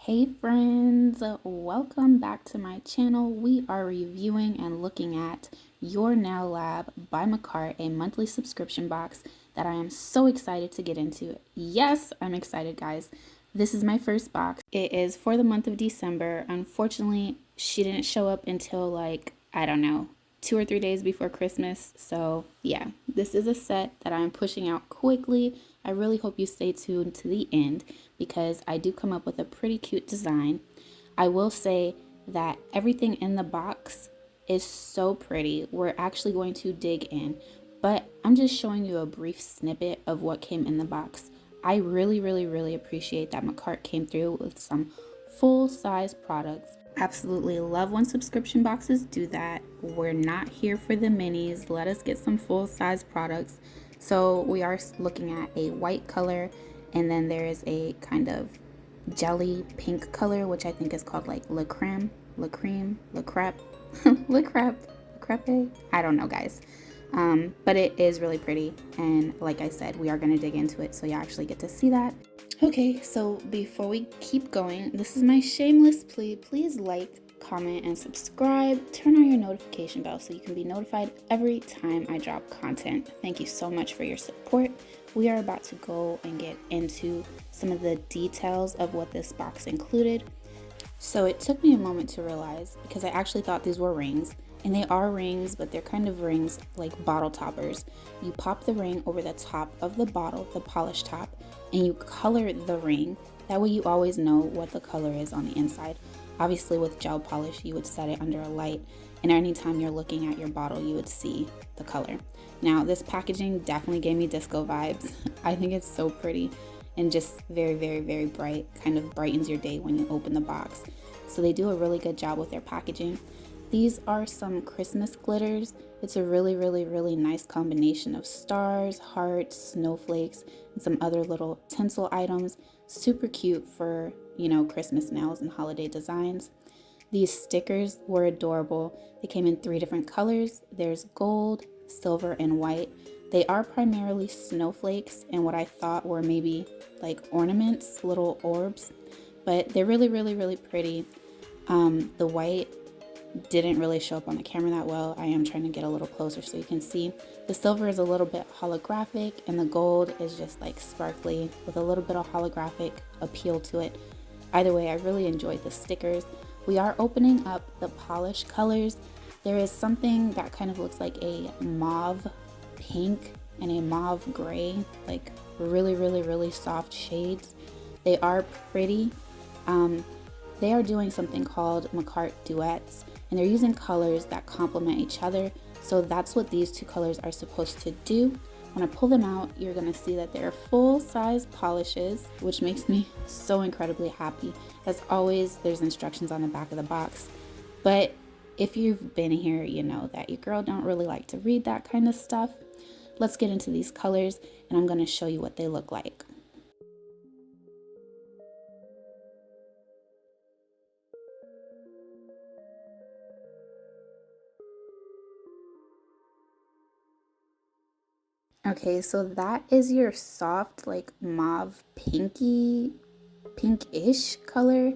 Hey friends, welcome back to my channel. We are reviewing and looking at Your Nail Lab by Makartt, a monthly subscription box that I am so excited to get into. Yes, I'm excited, guys. This is my first box. It is for the month of December. Unfortunately, she didn't show up until I don't know, 2 or 3 days before Christmas. So yeah, this is a set that I'm pushing out quickly. I really hope you stay tuned to the end because I do come up with a pretty cute design. I will say that everything in the box is so pretty. We're actually going to dig in, but I'm just showing you a brief snippet of what came in the box. I really appreciate that Makartt came through with some full-size products. Absolutely love when subscription boxes do that. We're not here for the minis. Let us get some full-size products. So we are looking at a white color, and then there is a kind of jelly pink color, which I think is called like La Creme, La Crepe, La Crepe. I don't know, guys. But it is really pretty, and like I said, we are going to dig into it so you actually get to see that. Okay, so before we keep going, this is my shameless plea. Please like, comment, and subscribe. Turn on your notification bell so you can be notified every time I drop content. Thank you so much for your support. We are about to go and get into some of the details of what this box included. So it took me a moment to realize, because I actually thought these were rings, and they are rings, but they're kind of rings like bottle toppers. You pop the ring over the top of the bottle, the polished top, and you color the ring. That way you always know what the color is on the inside. Obviously with gel polish, you would set it under a light, and anytime you're looking at your bottle, you would see the color. Now this packaging definitely gave me disco vibes. I think it's so pretty and just very bright, kind of brightens your day when you open the box. So they do a really good job with their packaging. These are some Christmas glitters. It's a really nice combination of stars, hearts, snowflakes, and some other little tinsel items. Super cute for, you know, Christmas nails and holiday designs. These stickers were adorable. They came in 3 different colors. There's gold, silver, and white. They are primarily snowflakes and what I thought were maybe like ornaments, little orbs, but they're really pretty. The white didn't really show up on the camera that well. I am trying to get a little closer so you can see. The silver is a little bit holographic, and the gold is just like sparkly with a little bit of holographic appeal to it. Either way, I really enjoyed the stickers. We are opening up the polish colors. There is something that kind of looks like a mauve pink and a mauve gray, like really soft shades. They are pretty. They are doing something called Makartt duets, and they're using colors that complement each other. So that's what these 2 colors are supposed to do. When I pull them out, you're gonna see that they're full-size polishes, which makes me so incredibly happy. As always, there's instructions on the back of the box, but if you've been here, you know that your girl don't really like to read that kind of stuff. Let's get into these colors, and I'm gonna show you what they look like. Okay, so that is your soft, like mauve pinkish color.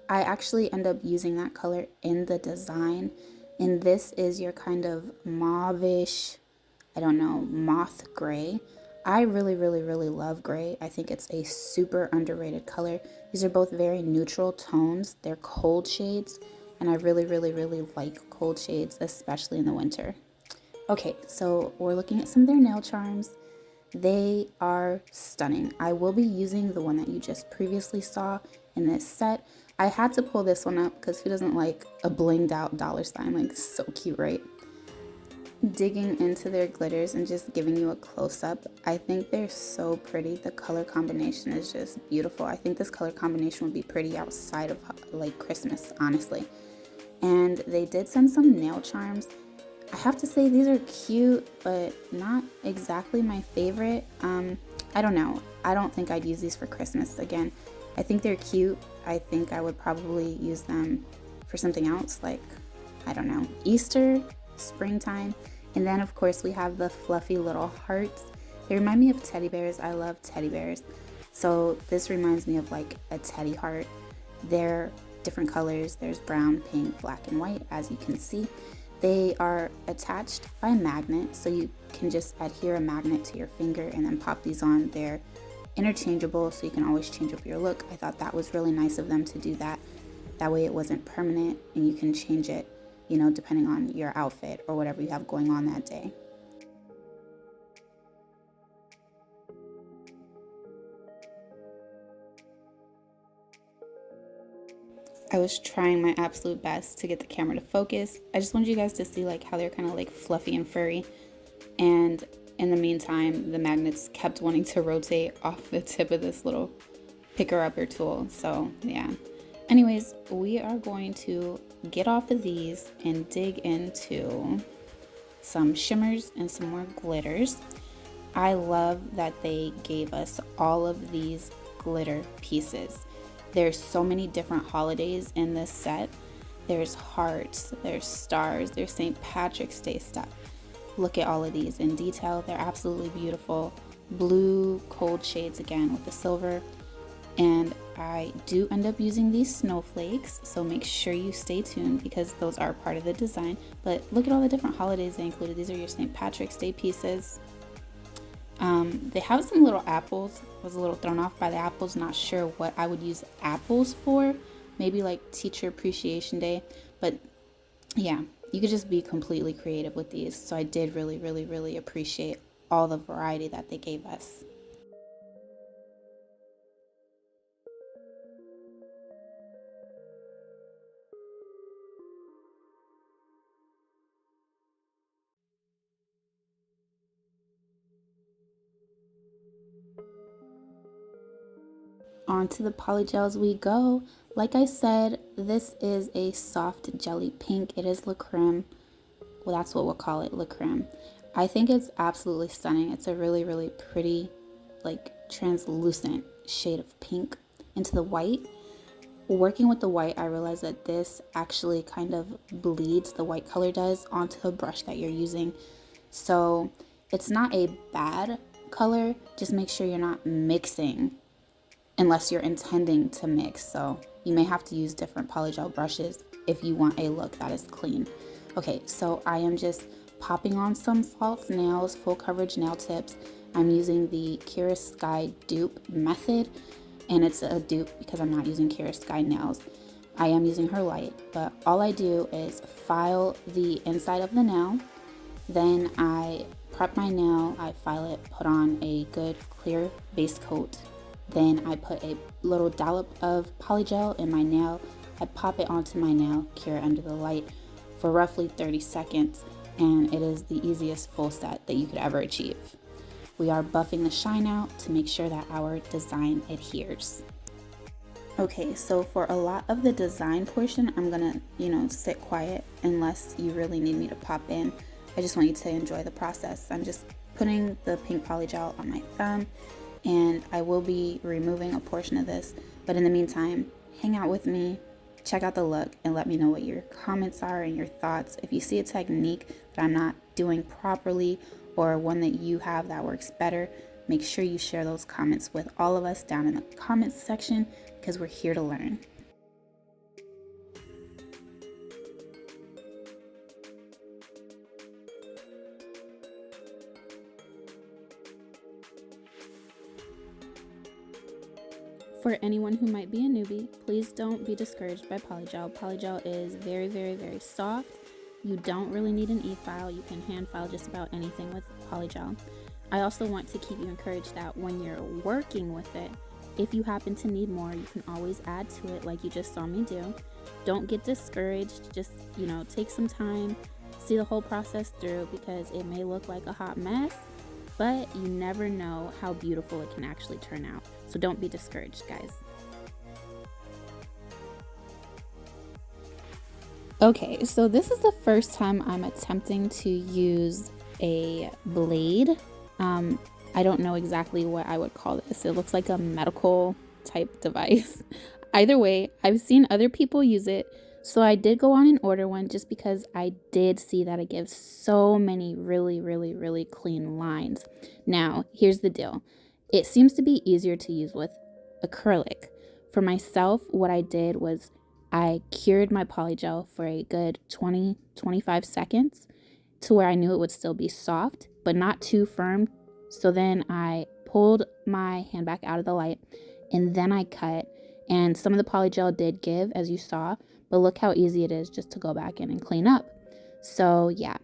I actually end up using that color in the design, and this is your kind of mauvish, I don't know, moth gray. I really love gray. I think it's a super underrated color. These are both very neutral tones. They're cold shades, and I really like cold shades, especially in the winter. Okay, so we're looking at some of their nail charms. They are stunning. I will be using the one that you just previously saw in this set. I had to pull this one up because who doesn't like a blinged out dollar sign? Like, so cute, right? Digging into their glitters and just giving you a close-up. I think they're so pretty. The color combination is just beautiful. I think this color combination would be pretty outside of like Christmas, honestly. And they did send some nail charms. I have to say these are cute, but not exactly my favorite. I don't know. I don't think I'd use these for Christmas. Again, I think they're cute. I think I would probably use them for something else, like, I don't know, Easter, springtime. And then of course we have the fluffy little hearts. They remind me of teddy bears. I love teddy bears. So this reminds me of like a teddy heart. They're different colors. There's brown, pink, black, and white, as you can see. They are attached by a magnet, so you can just adhere a magnet to your finger and then pop these on. They're interchangeable, so you can always change up your look. I thought that was really nice of them to do that. That way it wasn't permanent and you can change it, you know, depending on your outfit or whatever you have going on that day. I was trying my absolute best to get the camera to focus. I just wanted you guys to see like how they're kind of like fluffy and furry. And in the meantime, the magnets kept wanting to rotate off the tip of this little picker-upper tool. So yeah. Anyways, we are going to get off of these and dig into some shimmers and some more glitters. I love that they gave us all of these glitter pieces. There's so many different holidays in this set. There's hearts, there's stars, there's St. Patrick's Day stuff. Look at all of these in detail. They're absolutely beautiful. Blue, cold shades again with the silver. And I do end up using these snowflakes, so make sure you stay tuned because those are part of the design. But look at all the different holidays they included. These are your St. Patrick's Day pieces. They have some little apples. I was a little thrown off by the apples, not sure what I would use apples for. Maybe like Teacher Appreciation Day. But yeah, you could just be completely creative with these. So I did really appreciate all the variety that they gave us. Onto the polygels we go. Like I said, this is a soft jelly pink. It is La Creme. Well, that's what we'll call it, La Creme. I think it's absolutely stunning. It's a really pretty, like translucent shade of pink into the white. Working with the white, I realized that this actually kind of bleeds, the white color does, onto the brush that you're using. So it's not a bad color, just make sure you're not mixing unless you're intending to mix. So you may have to use different polygel brushes if you want a look that is clean. Okay, so I am just popping on some false nails, full coverage nail tips. I'm using the Kira Sky dupe method, and it's a dupe because I'm not using Kira Sky nails. I am using her light, but all I do is file the inside of the nail, then I prep my nail, I file it, put on a good clear base coat. Then I put a little dollop of polygel in my nail. I pop it onto my nail, cure under the light for roughly 30 seconds, and it is the easiest full set that you could ever achieve. We are buffing the shine out to make sure that our design adheres. Okay, so for a lot of the design portion, I'm gonna, sit quiet unless you really need me to pop in. I just want you to enjoy the process. I'm just putting the pink polygel on my thumb, and I will be removing a portion of this, but in the meantime, hang out with me, check out the look, and let me know what your comments are and your thoughts. If you see a technique that I'm not doing properly or one that you have that works better, make sure you share those comments with all of us down in the comments section because we're here to learn. For anyone who might be a newbie, please don't be discouraged by polygel. Polygel is very soft. You don't really need an e-file. You can hand file just about anything with polygel. I also want to keep you encouraged that when you're working with it, if you happen to need more, you can always add to it like you just saw me do. Don't get discouraged. Just, take some time, see the whole process through because it may look like a hot mess, but you never know how beautiful it can actually turn out. So don't be discouraged, guys. Okay, so this is the first time I'm attempting to use a blade. I don't know exactly what I would call this. It looks like a medical type device. Either way, I've seen other people use it. So I did go on and order one just because I did see that it gives so many really clean lines. Now, here's the deal. It seems to be easier to use with acrylic. For myself, what I did was I cured my polygel for a good 20-25 seconds to where I knew it would still be soft, but not too firm. So then I pulled my hand back out of the light and then I cut. And some of the polygel did give, as you saw, but look how easy it is just to go back in and clean up. So yeah,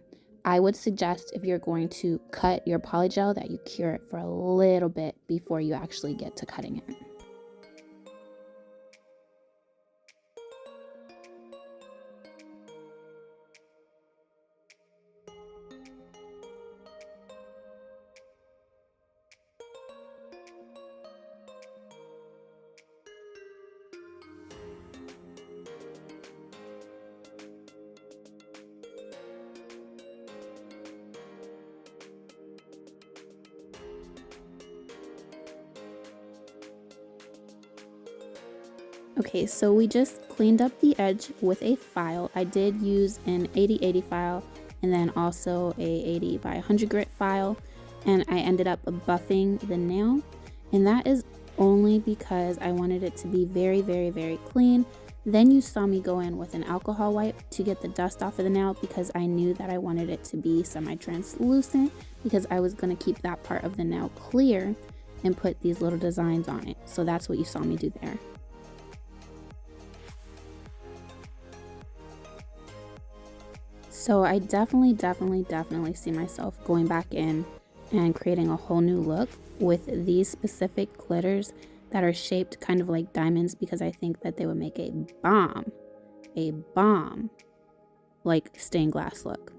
I would suggest if you're going to cut your polygel that you cure it for a little bit before you actually get to cutting it. Okay, so we just cleaned up the edge with a file. I did use an 80/80 file and then also a 80 by 100 grit file, and I ended up buffing the nail, and that is only because I wanted it to be very, very, very clean. Then you saw me go in with an alcohol wipe to get the dust off of the nail because I knew that I wanted it to be semi-translucent because I was going to keep that part of the nail clear and put these little designs on it. So that's what you saw me do there. So I definitely see myself going back in and creating a whole new look with these specific glitters that are shaped kind of like diamonds because I think that they would make a bomb like stained glass look.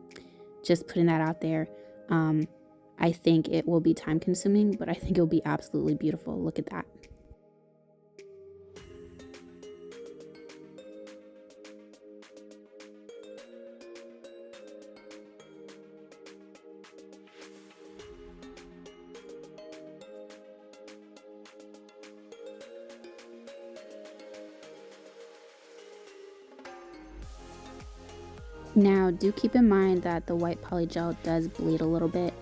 Just putting that out there. I think it will be time consuming, but I think it will be absolutely beautiful. Look at that. Now, do keep in mind that the white polygel does bleed a little bit.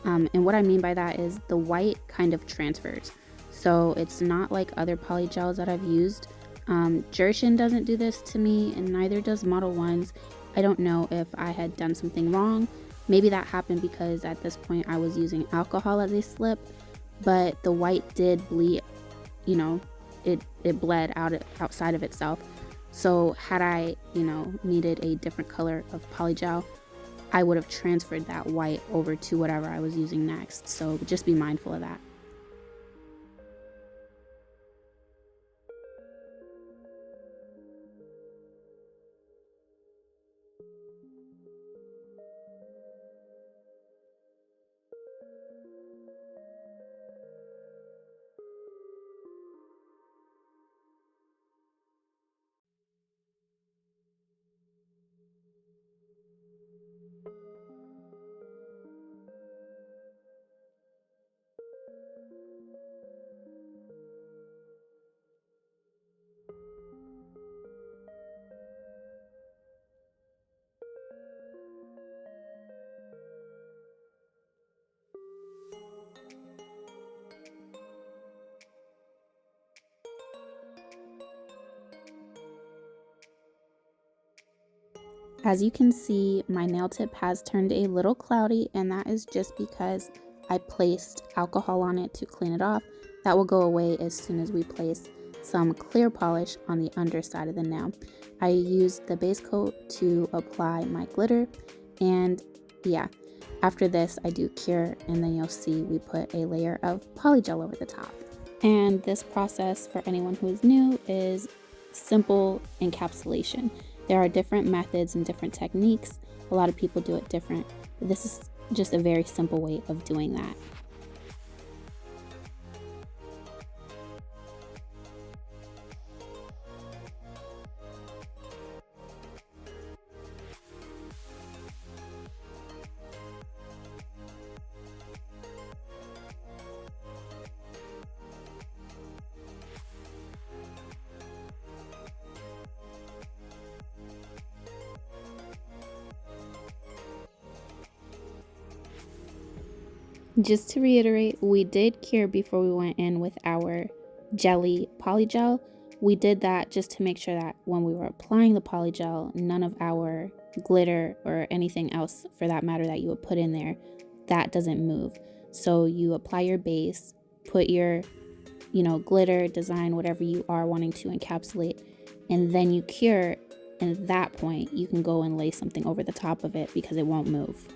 And what I mean by that is the white kind of transfers. So it's not like other polygels that I've used. Jershon doesn't do this to me, and neither does Model 1's. I don't know if I had done something wrong. Maybe that happened because at this point I was using alcohol as a slip, but the white did bleed, you know, it bled outside of itself. So had I, needed a different color of polygel, I would have transferred that white over to whatever I was using next. So just be mindful of that. As you can see, my nail tip has turned a little cloudy, and that is just because I placed alcohol on it to clean it off. That will go away as soon as we place some clear polish on the underside of the nail. I used the base coat to apply my glitter, and yeah, after this I do cure, and then you'll see we put a layer of polygel over the top. And this process, for anyone who is new, is simple encapsulation. There are different methods and different techniques. A lot of people do it different, but this is just a very simple way of doing that. Just to reiterate, we did cure before we went in with our jelly polygel. we did that just to make sure that when we were applying the polygel, none of our glitter or anything else for that matter that you would put in there, that doesn't move. So you apply your base, put your, glitter, design, whatever you are wanting to encapsulate, and then you cure. And at that point, you can go and lay something over the top of it because it won't move.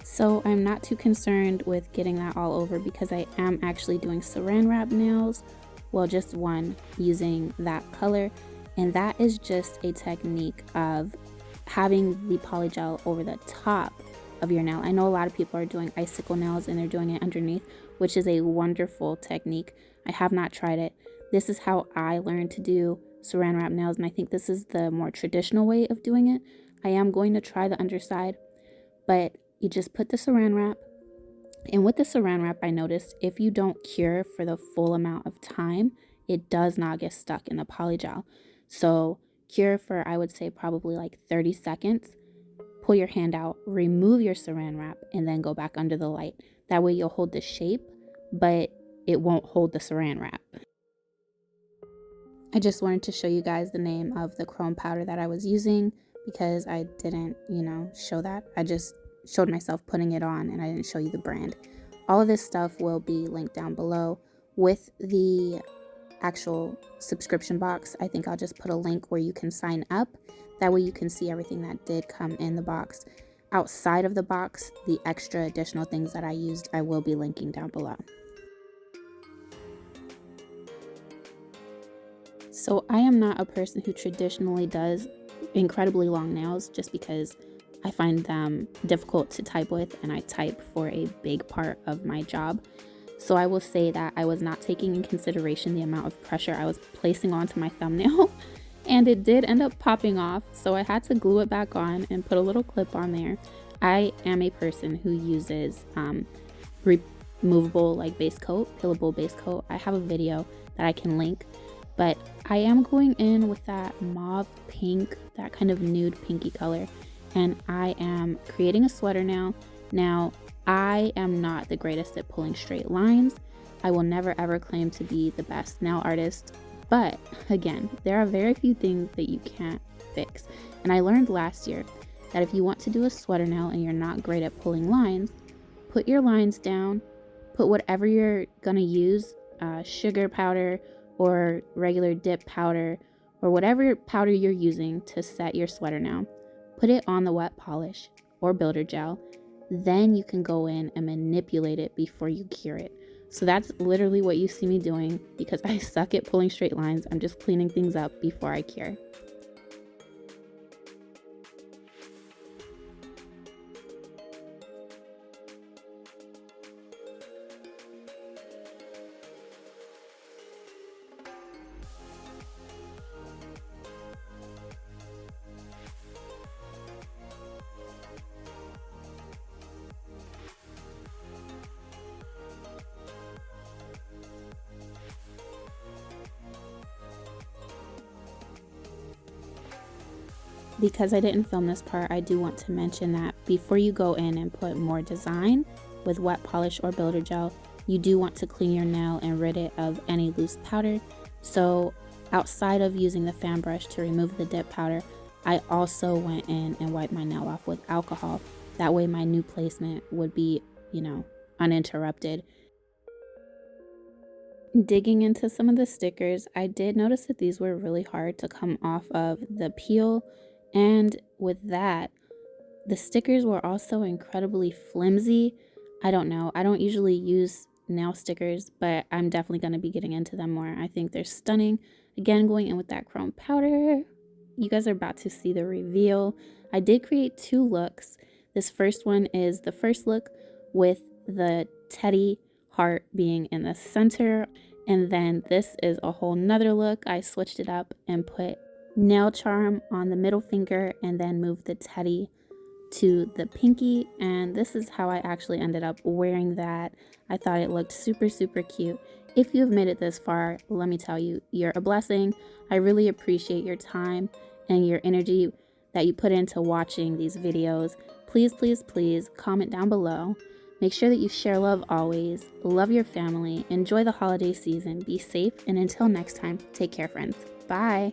So I'm not too concerned with getting that all over because I am actually doing Saran wrap nails, well, just one using that color, and that is just a technique of having the polygel over the top of your nail. I know a lot of people are doing icicle nails and they're doing it underneath, which is a wonderful technique. I have not tried it. This is how I learned to do Saran wrap nails, and I think this is the more traditional way of doing it. I am going to try the underside, but you just put the Saran wrap, and with the Saran wrap, I noticed if you don't cure for the full amount of time, it does not get stuck in the polygel. So cure for, I would say, probably like 30 seconds. Pull your hand out, remove your Saran wrap, and then go back under the light. That way you'll hold the shape, but it won't hold the Saran wrap. I just wanted to show you guys the name of the chrome powder that I was using because I didn't, show that. I just showed myself putting it on and I didn't show you the brand. All of this stuff will be linked down below with the actual subscription box. I think I'll just put a link where you can sign up. That way you can see everything that did come in the box. Outside of the box, the extra additional things that I used, I will be linking down below. So I am not a person who traditionally does incredibly long nails just because I find them difficult to type with, and I type for a big part of my job. So I will say that I was not taking in consideration the amount of pressure I was placing onto my thumbnail, and it did end up popping off, so I had to glue it back on and put a little clip on there. I am a person who uses removable base coat, peelable base coat. I have a video that I can link, but I am going in with that mauve pink, that kind of nude pinky color, and I am creating a sweater now. Now, I am not the greatest at pulling straight lines. I will never ever claim to be the best nail artist, but again, there are very few things that you can't fix. And I learned last year that if you want to do a sweater nail and you're not great at pulling lines, put your lines down, put whatever you're gonna use, sugar powder or regular dip powder or whatever powder you're using to set your sweater nail. Put it on the wet polish or builder gel. Then you can go in and manipulate it before you cure it. So that's literally what you see me doing because I suck at pulling straight lines. I'm just cleaning things up before I cure. Because I didn't film this part, I do want to mention that before you go in and put more design with wet polish or builder gel, you do want to clean your nail and rid it of any loose powder. So outside of using the fan brush to remove the dip powder, I also went in and wiped my nail off with alcohol. That way my new placement would be, uninterrupted. Digging into some of the stickers, I did notice that these were really hard to come off of the peel. And with that, the stickers were also incredibly flimsy. I don't know. I don't usually use nail stickers, but I'm definitely going to be getting into them more. I think they're stunning. Again, going in with that chrome powder. You guys are about to see the reveal. I did create 2 looks. This first one is the first look with the teddy heart being in the center. And then this is a whole nother look. I switched it up and put nail charm on the middle finger and then move the teddy to the pinky, and this is how I actually ended up wearing that. I thought it looked super cute. If you have made it this far, let me tell you, you're a blessing. I really appreciate your time and your energy that you put into watching these videos. Please comment down below. Make sure that you share love always. Love your family. Enjoy the holiday season. Be safe, and until next time, take care, friends. Bye.